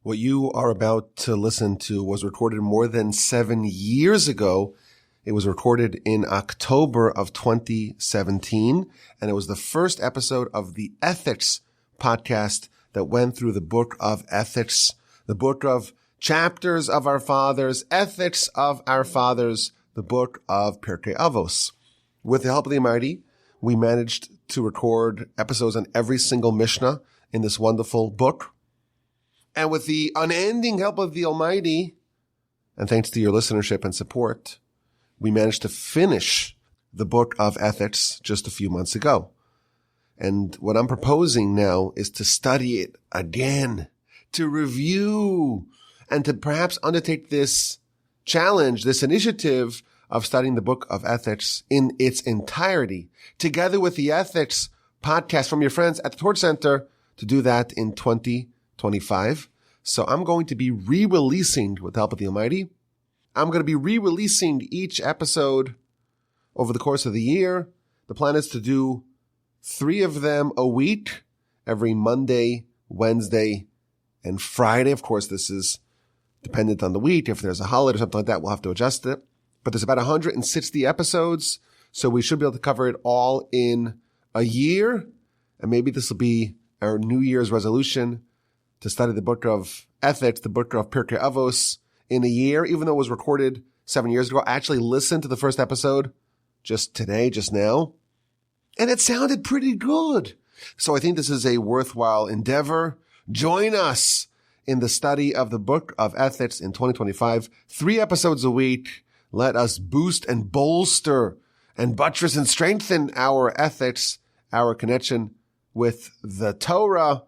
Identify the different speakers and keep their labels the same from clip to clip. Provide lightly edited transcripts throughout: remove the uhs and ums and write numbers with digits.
Speaker 1: What you are about to listen to was recorded more than 7 years ago. It was recorded in October of 2017, and it was the first episode of the Ethics podcast that went through the book of Ethics, the book of chapters of our fathers, ethics of our fathers, the book of Pirkei Avos. With the help of the Almighty, we managed to record episodes on every single Mishnah in this wonderful book. And with the unending help of the Almighty, and thanks to your listenership and support, we managed to finish the book of Ethics just a few months ago. And what I'm proposing now is to study it again, to review, and to perhaps undertake this challenge, this initiative of studying the book of Ethics in its entirety, together with the Ethics podcast from your friends at the Torah Center, to do that in 2025. So I'm going to be re-releasing, with the help of the Almighty, I'm going to be re-releasing each episode over the course of the year. The plan is to do 3 of them a week, every Monday, Wednesday, and Friday. Of course, this is dependent on the week. If there's a holiday or something like that, we'll have to adjust it. But there's about 160 episodes, so we should be able to cover it all in a year. And maybe this will be our New Year's resolution to study the book of Ethics, the book of Pirkei Avos, in a year. Even though it was recorded 7 years ago, I actually listened to the first episode just today, just now, and it sounded pretty good. So I think this is a worthwhile endeavor. Join us in the study of the book of Ethics in 2025. 3 episodes a week. Let us boost and bolster and buttress and strengthen our ethics, our connection with the Torah,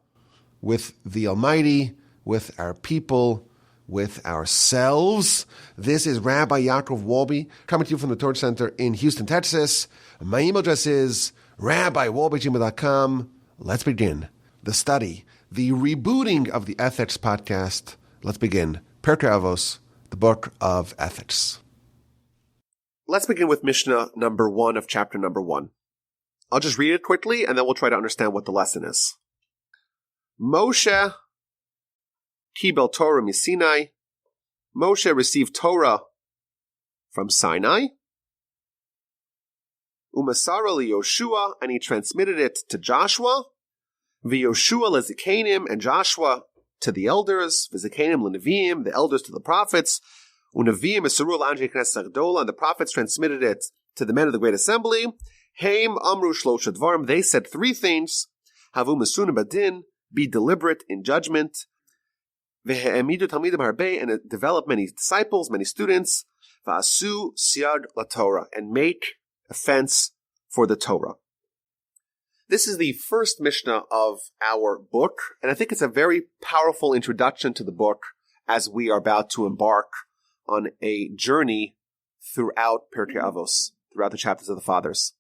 Speaker 1: with the Almighty, with our people, with ourselves. This is Rabbi Yaakov Wolbe coming to you from the Torah Center in Houston, Texas. My email address is rabbiwolbe@gmail.com. Let's begin the study, the rebooting of the Ethics podcast. Let's begin. Pirkei Avos, the book of Ethics. Let's begin with Mishnah number 1 of chapter number 1. I'll just read it quickly, and then we'll try to understand what the lesson is. Moshe Kibel Torah mi Sinai. Moshe received Torah from Sinai. Umasara li Yoshua, and he transmitted it to Joshua. V'Yoshua lezikanim, and Joshua to the elders. V'zikanim l'neviim, the elders to the prophets. Uneviim esaru l'anjei knesset agdola, and the prophets transmitted it to the men of the great assembly. Haim amru shlosha dvarim, they said 3 things. Havu mesuna badin, be deliberate in judgment. V'he'emidu talmidim harbei, and develop many disciples, many students. V'asu siag la Torah, and make a fence for the Torah. This is the first Mishnah of our book, and I think it's a very powerful introduction to the book as we are about to embark on a journey throughout Pirkei Avos, throughout the chapters of the Fathers.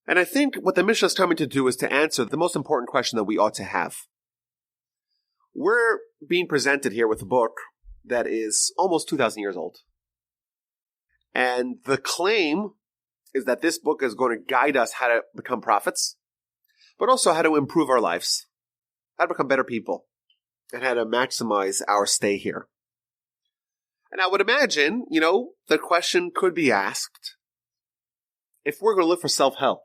Speaker 1: And I think what the Mishnah is coming to do is to answer the most important question that we ought to have. We're being presented here with a book that is almost 2,000 years old. And the claim is that this book is going to guide us how to become prophets, but also how to improve our lives, how to become better people, and how to maximize our stay here. And I would imagine, the question could be asked, if we're going to look for self-help,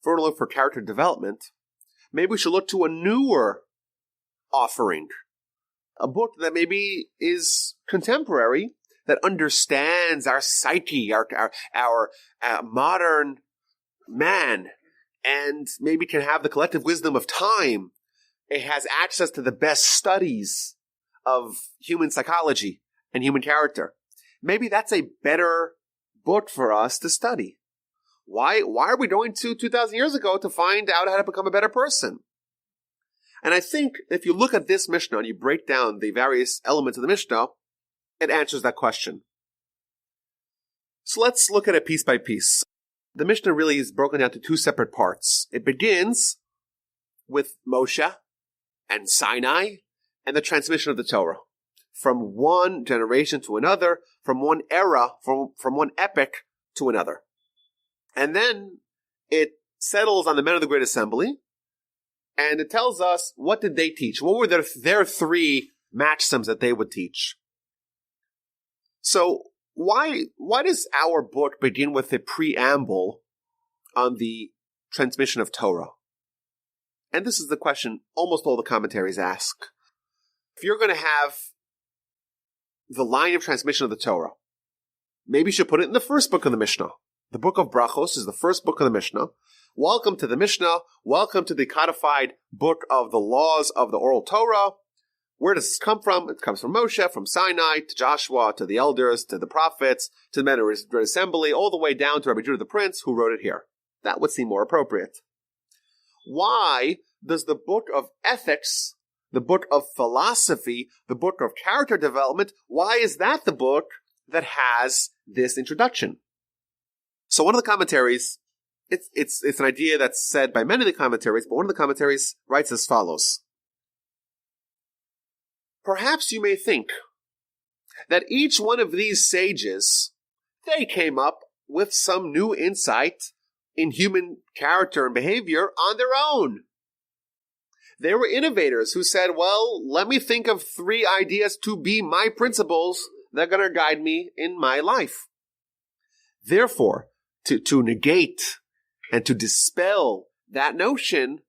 Speaker 1: if we're going to look for character development, maybe we should look to a newer offering, a book that maybe is contemporary, that understands our psyche, our modern man, and maybe can have the collective wisdom of time. It has access to the best studies of human psychology and human character. Maybe that's a better book for us to study. Why are we going to 2,000 years ago to find out how to become a better person? And I think if you look at this Mishnah and you break down the various elements of the Mishnah, it answers that question. So let's look at it piece by piece. The Mishnah really is broken down to 2 separate parts. It begins with Moshe and Sinai and the transmission of the Torah. From one generation to another, from one era, from one epoch to another. And then it settles on the men of the great assembly, And it tells us, what did they teach? What were their three maxims that they would teach? So why does our book begin with a preamble on the transmission of Torah? And this is the question almost all the commentaries ask. If you're going to have the line of transmission of the Torah, maybe you should put it in the first book of the Mishnah. The book of Brachos is the first book of the Mishnah. Welcome to the Mishnah. Welcome to the codified book of the laws of the oral Torah. Where does this come from? It comes from Moshe, from Sinai, to Joshua, to the elders, to the prophets, to the men of the assembly, all the way down to Rabbi Judah the Prince, who wrote it here. That would seem more appropriate. Why does the book of ethics, the book of philosophy, the book of character development, why is that the book that has this introduction? So one of the commentaries, it's an idea that's said by many of the commentaries, but one of the commentaries writes as follows. Perhaps you may think that each one of these sages, they came up with some new insight in human character and behavior on their own. They were innovators who said, well, let me think of 3 ideas to be my principles that are going to guide me in my life. Therefore, to negate and to dispel that notion,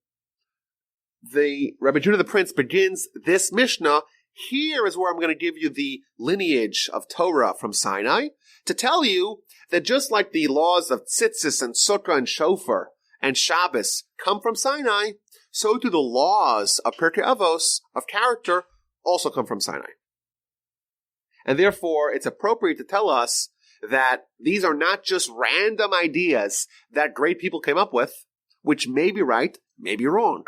Speaker 1: the Rabbi Judah the Prince begins this Mishnah. Here is where I'm going to give you the lineage of Torah from Sinai to tell you that just like the laws of tzitzis and sukkah and shofar and Shabbos come from Sinai, so do the laws of Pirkei Avos, of character, also come from Sinai. And therefore, it's appropriate to tell us that these are not just random ideas that great people came up with, which may be right, may be wrong.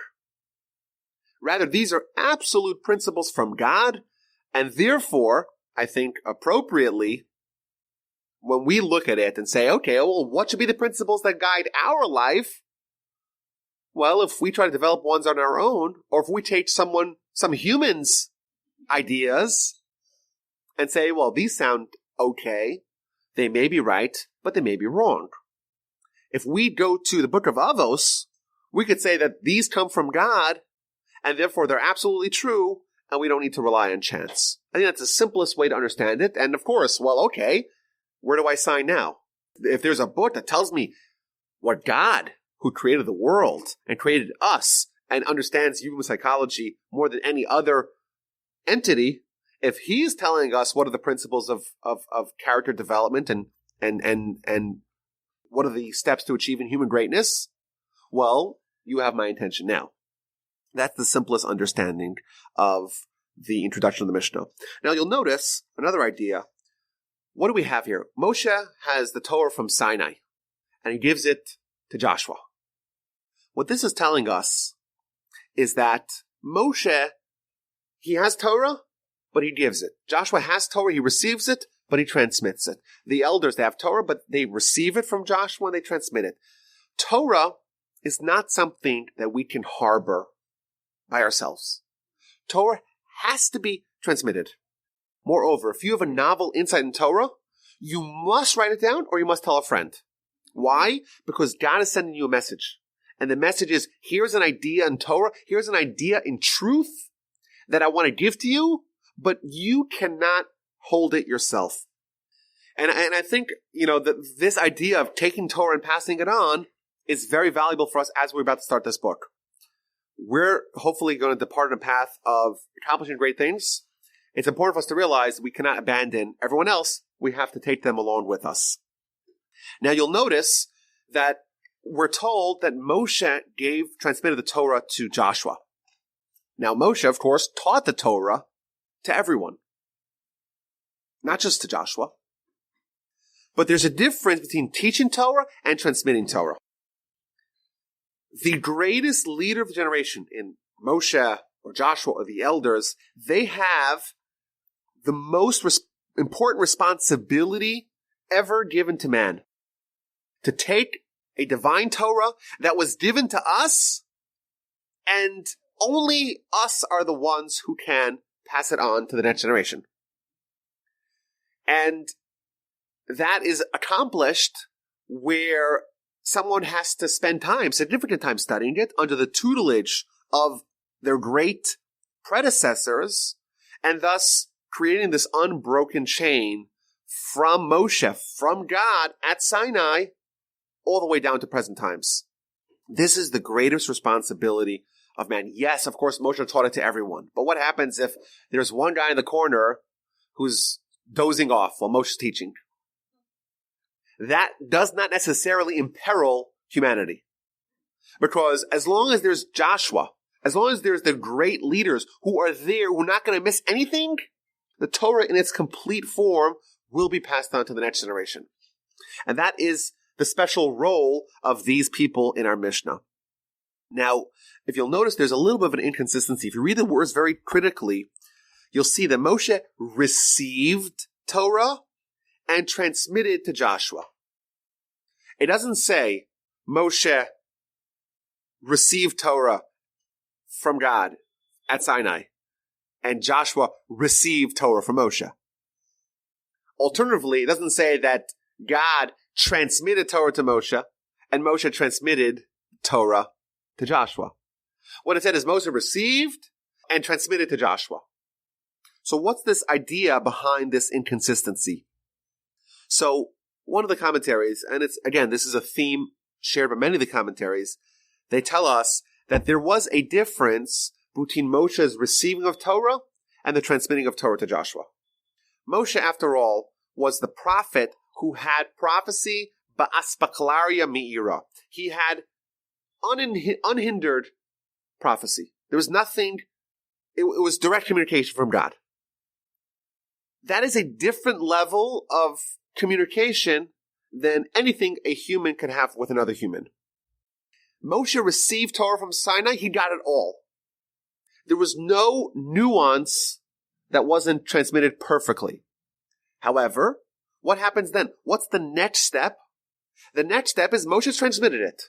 Speaker 1: Rather, these are absolute principles from God, and therefore, I think appropriately, when we look at it and say, okay, well, what should be the principles that guide our life? Well, if we try to develop ones on our own, or if we take some humans' ideas and say, well, these sound okay, they may be right, but they may be wrong. If we go to the book of Avos, we could say that these come from God, and therefore they're absolutely true, and we don't need to rely on chance. I think that's the simplest way to understand it. And of course, well, okay, where do I sign now? If there's a book that tells me what God, who created the world and created us and understands human psychology more than any other entity, if he's telling us what are the principles of character development and what are the steps to achieving human greatness, well, you have my attention now. That's the simplest understanding of the introduction of the Mishnah. Now you'll notice another idea. What do we have here? Moshe has the Torah from Sinai, and he gives it to Joshua. What this is telling us is that Moshe, he has Torah, but he gives it. Joshua has Torah, he receives it, but he transmits it. The elders, they have Torah, but they receive it from Joshua and they transmit it. Torah is not something that we can harbor by ourselves. Torah has to be transmitted. Moreover, if you have a novel insight in Torah, you must write it down or you must tell a friend. Why? Because God is sending you a message. And the message is, here's an idea in Torah, here's an idea in truth that I want to give to you, but you cannot hold it yourself. And I think, this idea of taking Torah and passing it on is very valuable for us as we're about to start this book. We're hopefully going to depart on a path of accomplishing great things. It's important for us to realize we cannot abandon everyone else. We have to take them along with us. Now you'll notice that we're told that Moshe transmitted the Torah to Joshua. Now Moshe, of course, taught the Torah to everyone. Not just to Joshua. But there's a difference between teaching Torah and transmitting Torah. The greatest leader of the generation in Moshe or Joshua or the elders, they have the most important responsibility ever given to man. To take a divine Torah that was given to us, and only us are the ones who can pass it on to the next generation. And that is accomplished where someone has to spend time, significant time studying it under the tutelage of their great predecessors, and thus creating this unbroken chain from Moshe, from God at Sinai, all the way down to present times. This is the greatest responsibility of man. Yes, of course, Moshe taught it to everyone. But what happens if there's one guy in the corner who's dozing off while Moshe's teaching? That does not necessarily imperil humanity. Because as long as there's Joshua, as long as there's the great leaders who are there, who are not going to miss anything, the Torah in its complete form will be passed on to the next generation. And that is the special role of these people in our Mishnah. Now, if you'll notice, there's a little bit of an inconsistency. If you read the words very critically, you'll see that Moshe received Torah and transmitted to Joshua. It doesn't say Moshe received Torah from God at Sinai and Joshua received Torah from Moshe. Alternatively, it doesn't say that God transmitted Torah to Moshe and Moshe transmitted Torah to Joshua. What it said is Moshe received and transmitted to Joshua. So what's this idea behind this inconsistency? So one of the commentaries, and it's, again, this is a theme shared by many of the commentaries, they tell us that there was a difference between Moshe's receiving of Torah and the transmitting of Torah to Joshua. Moshe, after all, was the prophet who had prophecy ba'aspaklaria me'ira. He had unhindered prophecy. There was nothing, it was direct communication from God. That is a different level of communication than anything a human could have with another human. Moshe received Torah from Sinai, he got it all. There was no nuance that wasn't transmitted perfectly. However, what happens then? What's the next step? The next step is Moshe transmitted it.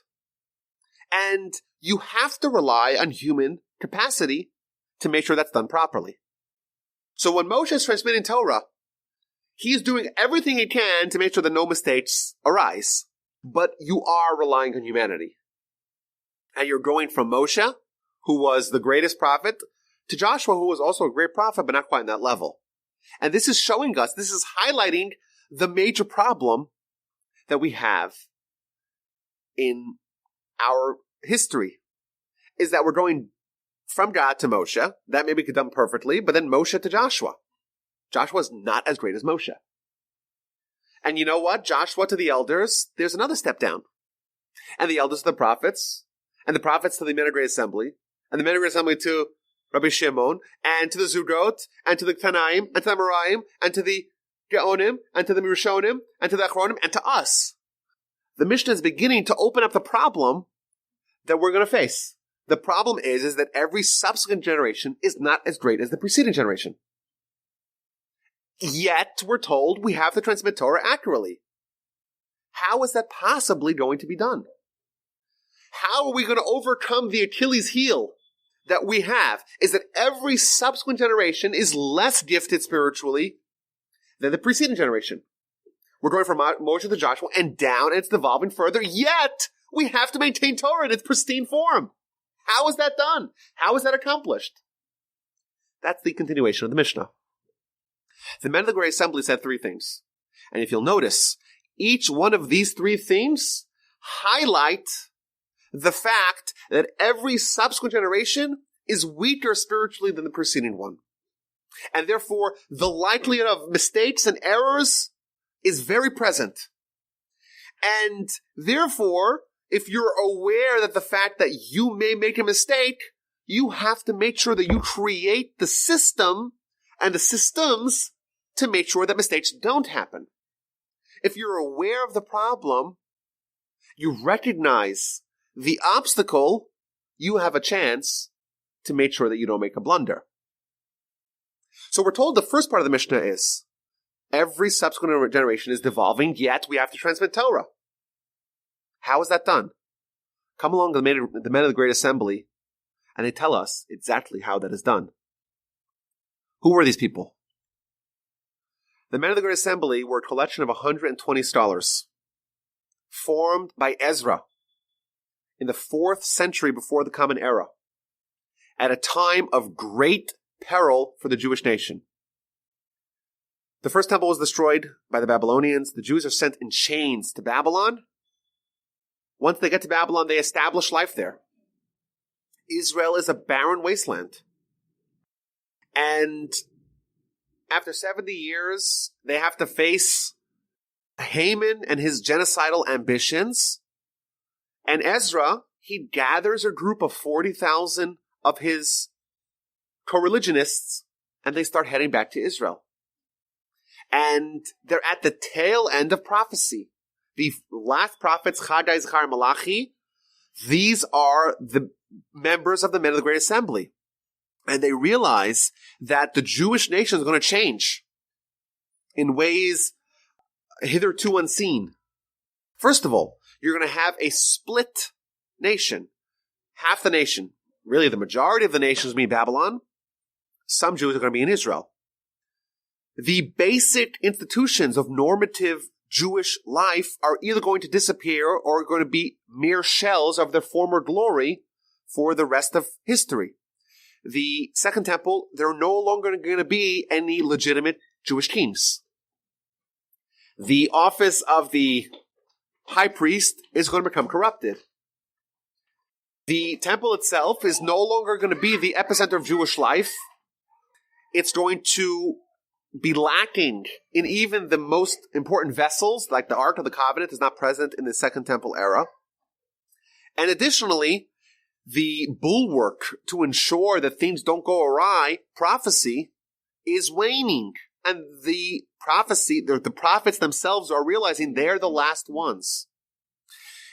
Speaker 1: And you have to rely on human capacity to make sure that's done properly. So when Moshe is transmitting Torah, he's doing everything he can to make sure that no mistakes arise. But you are relying on humanity. And you're going from Moshe, who was the greatest prophet, to Joshua, who was also a great prophet, but not quite on that level. And this is showing us, this is highlighting the major problem that we have in our history, is that we're going from God to Moshe. That maybe could be done perfectly, but then Moshe to Joshua. Joshua is not as great as Moshe. And you know what? Joshua to the elders, there's another step down. And the elders to the prophets, and the prophets to the men of great assembly, and the men of great assembly to Rabbi Shimon, and to the Zugot, and to the Tanaim, and to the Amoraim, and to the Geonim, and to the Mirshonim, and to the Achronim, and to us. The Mishnah is beginning to open up the problem that we're going to face. The problem is that every subsequent generation is not as great as the preceding generation. Yet, we're told we have to transmit Torah accurately. How is that possibly going to be done? How are we going to overcome the Achilles heel that we have? Is that every subsequent generation is less gifted spiritually than the preceding generation. We're going from Moshe to Joshua and down, and it's devolving further, yet we have to maintain Torah in its pristine form. How is that done? How is that accomplished? That's the continuation of the Mishnah. The men of the Great Assembly said three things. And if you'll notice, each one of these three things highlight the fact that every subsequent generation is weaker spiritually than the preceding one. And therefore, the likelihood of mistakes and errors is very present. And therefore, if you're aware that the fact that you may make a mistake, you have to make sure that you create the system and the systems to make sure that mistakes don't happen. If you're aware of the problem, you recognize the obstacle, you have a chance to make sure that you don't make a blunder. So we're told the first part of the Mishnah is, every subsequent generation is devolving, yet we have to transmit Torah. How is that done? Come along to the men of the Great Assembly, and they tell us exactly how that is done. Who were these people? The men of the Great Assembly were a collection of 120 scholars, formed by Ezra in the 4th century before the Common Era. at a time of great peril for the Jewish nation. The first temple was destroyed by the Babylonians. The Jews are sent in chains to Babylon. Once they get to Babylon, they establish life there. Israel is a barren wasteland. And after 70 years, they have to face Haman and his genocidal ambitions. And Ezra, he gathers a group of 40,000 of his co-religionists, and they start heading back to Israel. And they're at the tail end of prophecy. The last prophets, Haggai, Zechariah, Malachi, these are the members of the men of the Great Assembly. And they realize that the Jewish nation is going to change in ways hitherto unseen. First of all, you're going to have a split nation. Half the nation, really the majority of the nation, is going to be Babylon. Some Jews are going to be in Israel. The basic institutions of normative Jewish life are either going to disappear or are going to be mere shells of their former glory for the rest of history. The Second Temple, there are no longer going to be any legitimate Jewish kings. The office of the high priest is going to become corrupted. The temple itself is no longer going to be the epicenter of Jewish life. It's going to be lacking in even the most important vessels, like the Ark of the Covenant is not present in the Second Temple era. And additionally, the bulwark to ensure that things don't go awry, prophecy, is waning. And the prophets themselves are realizing they're the last ones.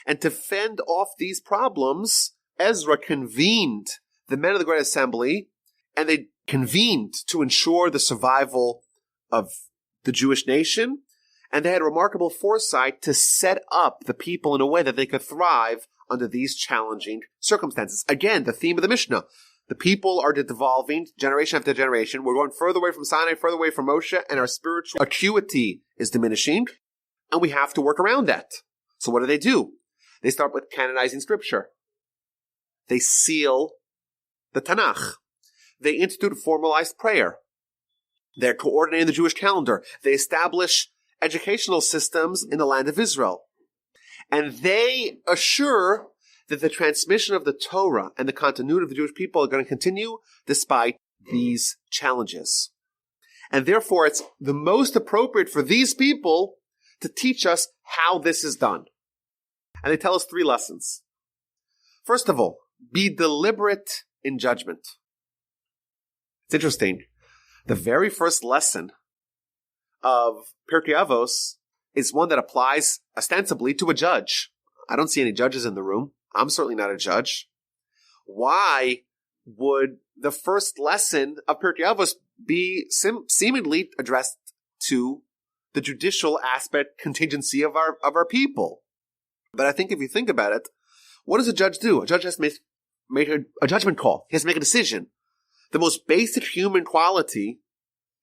Speaker 1: And to fend off these problems, Ezra convened the men of the Great Assembly, and they convened to ensure the survival of the Jewish nation, and they had remarkable foresight to set up the people in a way that they could thrive under these challenging circumstances. Again, the theme of the Mishnah. The people are devolving generation after generation. We're going further away from Sinai, further away from Moshe, and our spiritual acuity is diminishing, and we have to work around that. So what do? They start with canonizing scripture. They seal the Tanakh. They institute formalized prayer. They're coordinating the Jewish calendar. They establish educational systems in the land of Israel. And they assure that the transmission of the Torah and the continuity of the Jewish people are going to continue despite these challenges. And therefore, it's the most appropriate for these people to teach us how this is done. And they tell us 3 lessons. First of all, be deliberate in judgment. It's interesting. The very first lesson of Pirkei Avos is one that applies ostensibly to a judge. I don't see any judges in the room. I'm certainly not a judge. Why would the first lesson of Pirkei Avos be seemingly addressed to the judicial aspect contingency of our people? But I think if you think about it, what does a judge do? A judge has to make a judgment call. He has to make a decision. The most basic human quality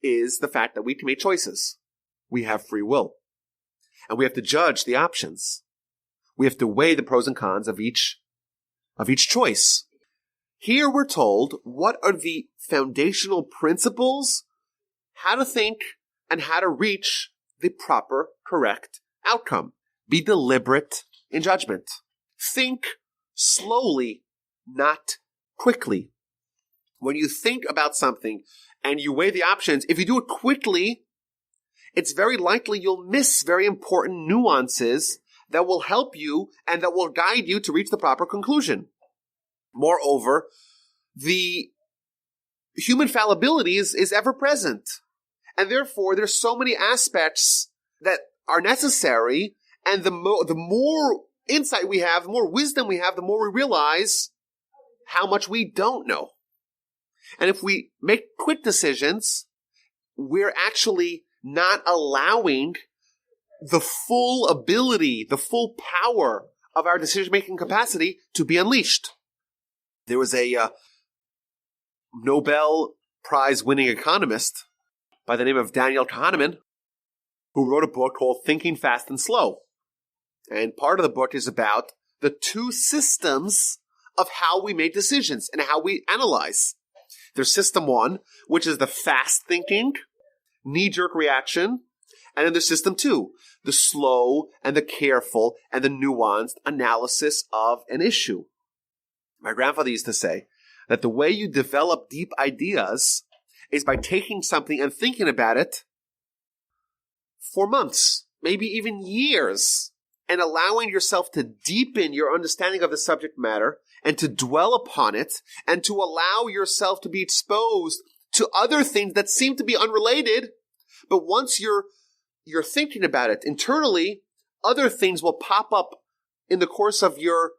Speaker 1: is the fact that we can make choices. We have free will. And we have to judge the options. We have to weigh the pros and cons of each choice. Here we're told what are the foundational principles, how to think, and how to reach the proper, correct outcome. Be deliberate in judgment. Think slowly, not quickly. When you think about something and you weigh the options, if you do it quickly, it's very likely you'll miss very important nuances that will help you and that will guide you to reach the proper conclusion. Moreover, the human fallibility is ever present. And therefore, there's so many aspects that are necessary, and the more insight we have, the more wisdom we have, the more we realize how much we don't know. And if we make quick decisions, we're actually not allowing the full ability, the full power of our decision-making capacity to be unleashed. There was a Nobel Prize-winning economist by the name of Daniel Kahneman who wrote a book called Thinking Fast and Slow. And part of the book is about the 2 systems of how we make decisions and how we analyze. There's system one, which is the fast thinking, knee-jerk reaction. And then there's system two, the slow and the careful and the nuanced analysis of an issue. My grandfather used to say that the way you develop deep ideas is by taking something and thinking about it for months, maybe even years, and allowing yourself to deepen your understanding of the subject matter and to dwell upon it and to allow yourself to be exposed to other things that seem to be unrelated. But once you're thinking about it internally, other things will pop up in the course of your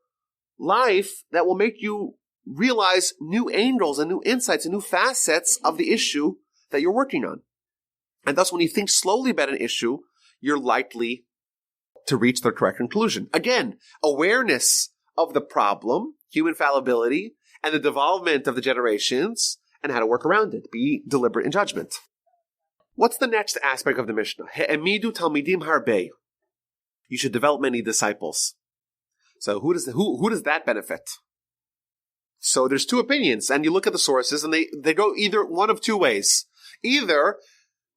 Speaker 1: life that will make you realize new angles and new insights and new facets of the issue that you're working on. And thus, when you think slowly about an issue, you're likely to reach the correct conclusion. Again, awareness of the problem, human fallibility, and the development of the generations, and how to work around it. Be deliberate in judgment. What's the next aspect of the Mishnah? He'emidu talmidim harbe. You should develop many disciples. So who does that benefit? So there's two opinions, and you look at the sources, and they go either one of two ways. Either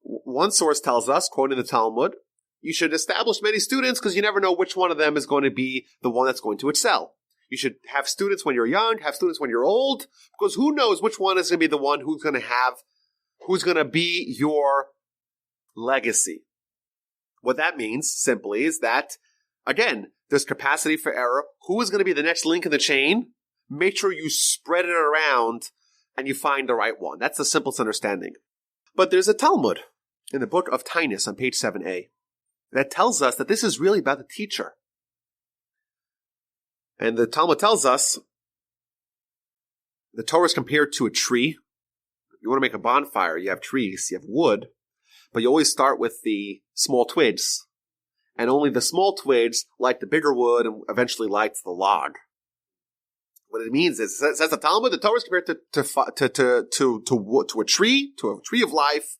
Speaker 1: one source tells us, quoting the Talmud, you should establish many students because you never know which one of them is going to be the one that's going to excel. You should have students when you're young, have students when you're old, because who knows which one is going to be the one who's going to be your legacy. What that means simply is that, again, there's capacity for error. Who is going to be the next link in the chain? Make sure you spread it around and you find the right one. That's the simplest understanding. But there's a Talmud in the book of Tainus on page 7a that tells us that this is really about the teacher. And the Talmud tells us the Torah is compared to a tree. If you want to make a bonfire, you have trees, you have wood, but you always start with the small twigs. And only the small twigs light the bigger wood and eventually lights the log. What it means is, it says the Talmud, the Torah is compared to a tree of life.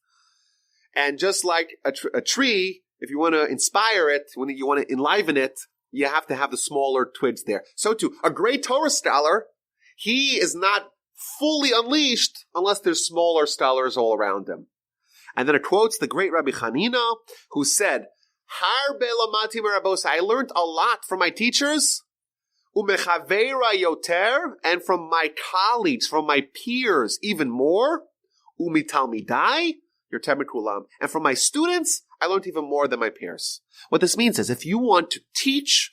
Speaker 1: And just like a tree, if you want to inspire it, when you want to enliven it, you have to have the smaller twigs there. So too, a great Torah scholar, he is not fully unleashed unless there's smaller scholars all around him. And then it quotes the great Rabbi Hanina, who said, Harbe lamati merabos, I learned a lot from my teachers, umechaveira yoter, and from my colleagues, from my peers, even more, umitalmidai, yoter mikulam, and from my students, I learned even more than my peers. What this means is, if you want to teach,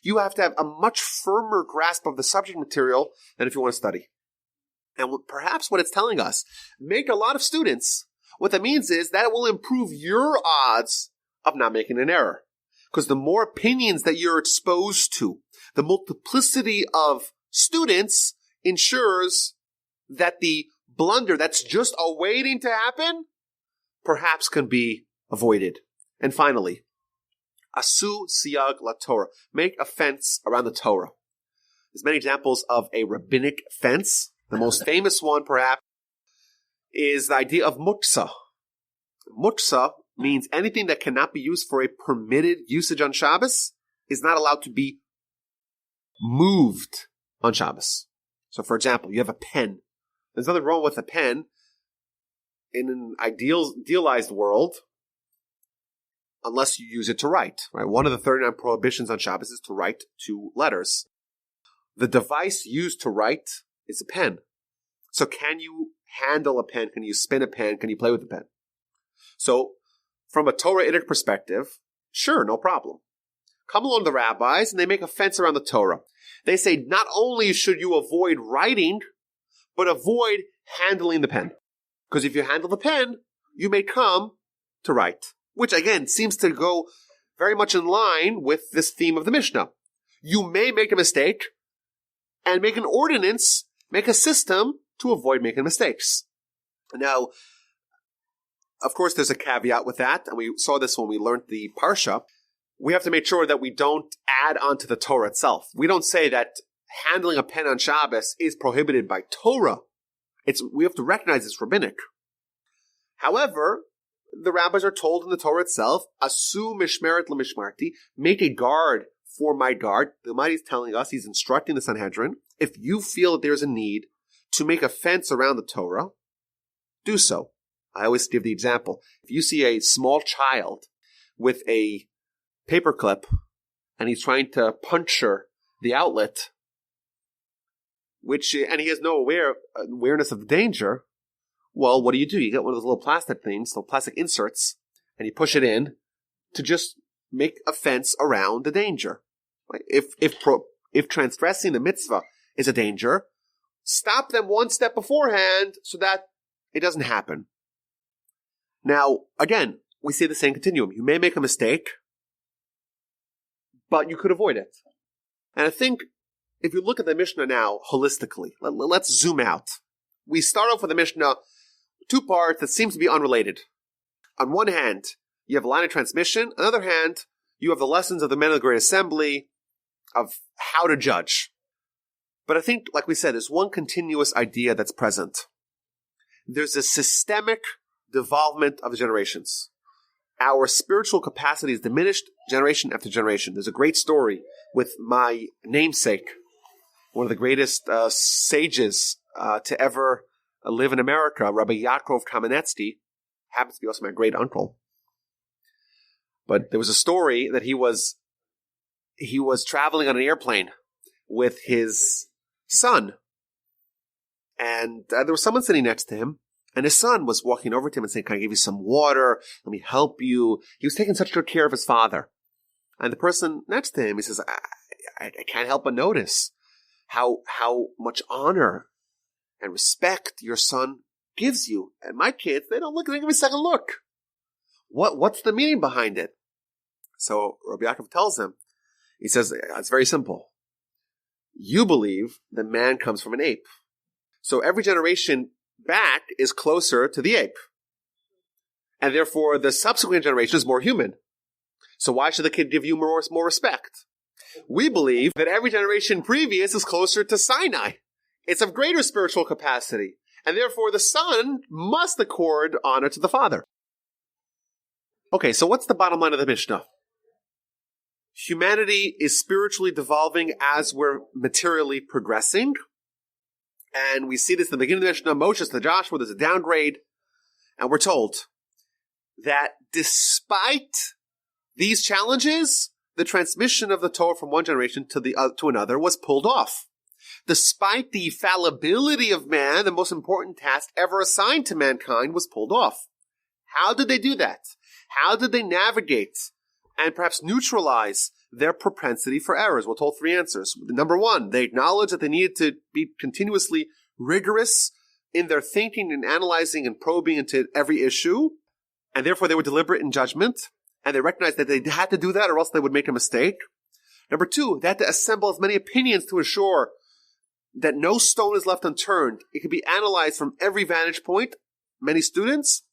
Speaker 1: you have to have a much firmer grasp of the subject material than if you want to study. And perhaps what it's telling us, make a lot of students. What that means is that it will improve your odds of not making an error. Because the more opinions that you're exposed to, the multiplicity of students ensures that the blunder that's just awaiting to happen perhaps can be avoided. And finally, asu siyag la Torah. Make a fence around the Torah. There's many examples of a rabbinic fence. The most famous one, perhaps, is the idea of muksa. Muksa means anything that cannot be used for a permitted usage on Shabbos is not allowed to be moved on Shabbos. So, for example, you have a pen. There's nothing wrong with a pen in an idealized world unless you use it to write. Right? One of the 39 prohibitions on Shabbos is to write 2 letters. The device used to write is a pen. So can you handle a pen? Can you spin a pen? Can you play with a pen? So, from a Torah-itic perspective, sure, no problem. Come along the rabbis and they make a fence around the Torah. They say not only should you avoid writing, but avoid handling the pen. Because if you handle the pen, you may come to write. Which again seems to go very much in line with this theme of the Mishnah. You may make a mistake and make an ordinance, make a system to avoid making mistakes. Now, of course, there's a caveat with that, and we saw this when we learned the Parsha. We have to make sure that we don't add on to the Torah itself. We don't say that handling a pen on Shabbos is prohibited by Torah. We have to recognize it's rabbinic. However, the rabbis are told in the Torah itself, asu mishmeret lemishmarti, make a guard for my guard. The Almighty is telling us, he's instructing the Sanhedrin, if you feel that there's a need to make a fence around the Torah, do so. I always give the example. If you see a small child with a paperclip and he's trying to puncture the outlet, and he has no awareness of the danger, well, what do? You get one of those little plastic things, little plastic inserts, and you push it in to just make a fence around the danger. Right? If transgressing the mitzvah is a danger, stop them one step beforehand so that it doesn't happen. Now, again, we see the same continuum. You may make a mistake, but you could avoid it. And I think if you look at the Mishnah now holistically, let's zoom out. We start off with the Mishnah, two parts that seem to be unrelated. On one hand, you have a line of transmission. On the other hand, you have the lessons of the men of the Great Assembly of how to judge. But I think, like we said, there's one continuous idea that's present. There's a systemic devolvement of the generations. Our spiritual capacity is diminished generation after generation. There's a great story with my namesake, one of the greatest sages to ever live in America, Rabbi Yaakov Kamenetsky, happens to be also my great uncle. But there was a story that he was traveling on an airplane with his son, and there was someone sitting next to him, and his son was walking over to him and saying, "Can I give you some water? Let me help you." He was taking such good care of his father. And the person next to him, he says, I can't help but notice how much honor and respect your son gives you. And my kids, they don't give me a second look. What's the meaning behind it? So Rabbi Yaakov tells him, he says, it's very simple. You believe that man comes from an ape. So every generation back is closer to the ape. And therefore, the subsequent generation is more human. So why should the kid give you more respect? We believe that every generation previous is closer to Sinai. It's of greater spiritual capacity. And therefore, the son must accord honor to the father. Okay, so what's the bottom line of the Mishnah? Humanity is spiritually devolving as we're materially progressing. And we see this at the beginning of the Mishnah, Moshe to Joshua, there's a downgrade. And we're told that despite these challenges, the transmission of the Torah from one generation to another was pulled off. Despite the fallibility of man, the most important task ever assigned to mankind was pulled off. How did they do that? How did they navigate and perhaps neutralize their propensity for errors? We're told three answers. Number one, they acknowledged that they needed to be continuously rigorous in their thinking and analyzing and probing into every issue, and therefore they were deliberate in judgment, and they recognized that they had to do that or else they would make a mistake. Number two, they had to assemble as many opinions to ensure that no stone is left unturned. It could be analyzed from every vantage point, many students,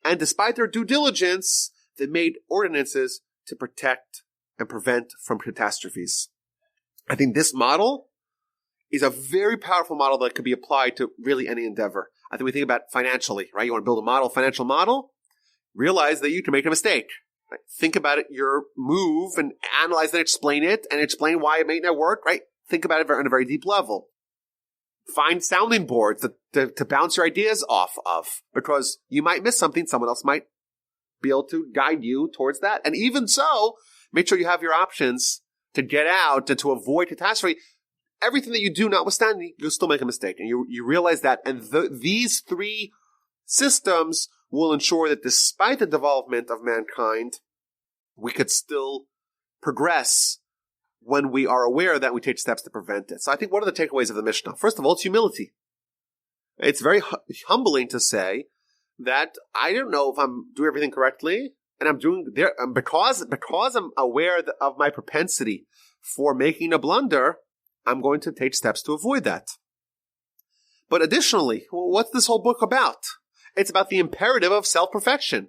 Speaker 1: and despite their due diligence, they made ordinances to protect and prevent from catastrophes. I think this model is a very powerful model that could be applied to really any endeavor. I think we think about financially, right? You want to build a financial model, realize that you can make a mistake. Right? Think about it, your move, and analyze and explain it, and explain why it may not work, right? Think about it on a very deep level. Find sounding boards to bounce your ideas off of, because you might miss something, someone else might be able to guide you towards that. And even so, make sure you have your options to get out and to avoid catastrophe. Everything that you do notwithstanding, you'll still make a mistake. And you realize that. And these three systems will ensure that despite the development of mankind, we could still progress when we are aware that we take steps to prevent it. So I think one of the takeaways of the Mishnah, first of all, it's humility. It's very humbling to say that I don't know if I'm doing everything correctly, and I'm doing there because I'm aware of my propensity for making a blunder, I'm going to take steps to avoid that. But additionally, what's this whole book about? It's about the imperative of self-perfection.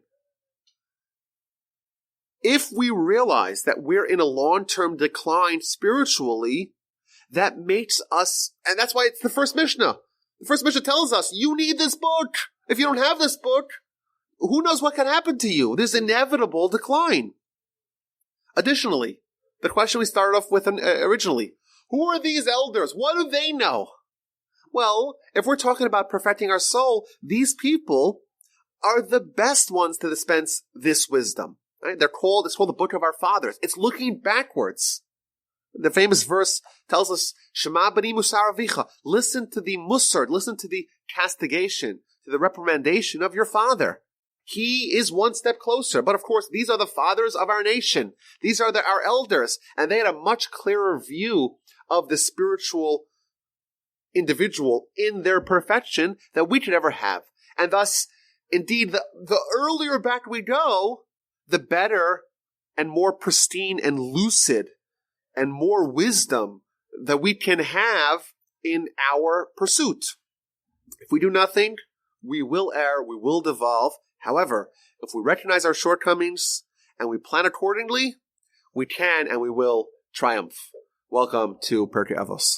Speaker 1: If we realize that we're in a long-term decline spiritually, that makes us, and that's why it's the first Mishnah. The first Mishnah tells us, you need this book. If you don't have this book, who knows what can happen to you? There's inevitable decline. Additionally, the question we started off with originally. Who are these elders? What do they know? Well, if we're talking about perfecting our soul, these people are the best ones to dispense this wisdom. Right? It's called the Book of Our Fathers. It's looking backwards. The famous verse tells us, Shema b'ni musar avicha. Listen to the musar, listen to the castigation, to the reprimandation of your father. He is one step closer. But of course, these are the fathers of our nation. These are our elders. And they had a much clearer view of the spiritual individual in their perfection that we could ever have. And thus, indeed, the earlier back we go, the better and more pristine and lucid and more wisdom that we can have in our pursuit. If we do nothing, we will err, we will devolve. However, if we recognize our shortcomings and we plan accordingly, we can and we will triumph. Welcome to Pirkei Avos.